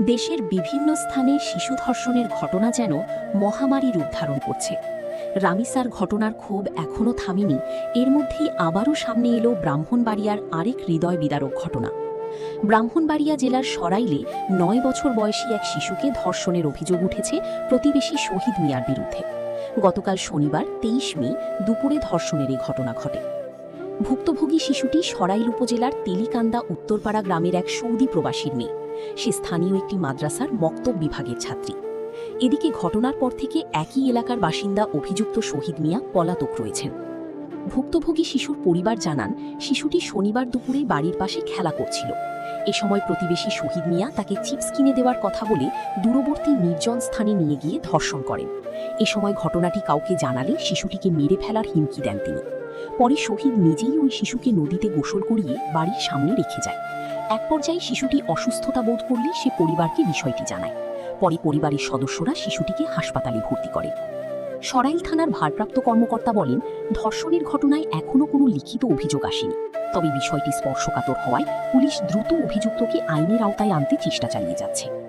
দেশের বিভিন্ন স্থানে শিশু ধর্ষণের ঘটনা যেন মহামারী রূপ ধারণ করছে। রামিসার ঘটনার ক্ষোভ এখনও থামেনি। এর মধ্যেই আবারও সামনে এলো ব্রাহ্মণবাড়িয়ার আরেক হৃদয় বিদারক ঘটনা। ব্রাহ্মণবাড়িয়া জেলার সরাইলে ৯ বছর বয়সী এক শিশুকে ধর্ষণের অভিযোগ উঠেছে প্রতিবেশী শহীদ মিয়ার বিরুদ্ধে। গতকাল শনিবার ২৩ মে দুপুরে ধর্ষণের এই ঘটনা ঘটে। ভুক্তভোগী শিশুটি সরাইল উপজেলার তেলিকান্দা উত্তরপাড়া গ্রামের এক সৌদি প্রবাসীর মেয়ে। সে স্থানীয় একটি মাদ্রাসার মক্তব বিভাগের ছাত্রী। এদিকে ঘটনার পর থেকে একই এলাকার বাসিন্দা অভিযুক্ত শহীদ মিয়া পলাতক রয়েছেন। ভুক্তভোগী শিশুর পরিবার জানান, শিশুটি শনিবার দুপুরে বাড়ির পাশে খেলা করছিল। এ সময় প্রতিবেশী শহীদ মিয়া তাকে চিপস কিনে দেওয়ার কথা বলে দূরবর্তী নির্জন স্থানে নিয়ে গিয়ে ধর্ষণ করেন। এ সময় ঘটনাটি কাউকে জানালে শিশুটিকে মেরে ফেলার হুমকি দেন তিনি। পরে শহীদ নিজেই ওই শিশুকে নদীতে গোসল করিয়ে বাড়ির সামনে রেখে যায়। এক পর্যায়ে শিশুটি অসুস্থতা বোধ করলে সে পরিবারকে বিষয়টি জানায়। পরে পরিবারের সদস্যরা শিশুটিকে হাসপাতালে ভর্তি করে। সরাইল থানার ভারপ্রাপ্ত কর্মকর্তা বলেন, ধর্ষণের ঘটনায় এখনও কোনো লিখিত অভিযোগ আসেনি। তবে বিষয়টি স্পর্শকাতর হওয়ায় পুলিশ দ্রুত অভিযুক্তকে আইনের আওতায় আনতে চেষ্টা চালিয়ে যাচ্ছে।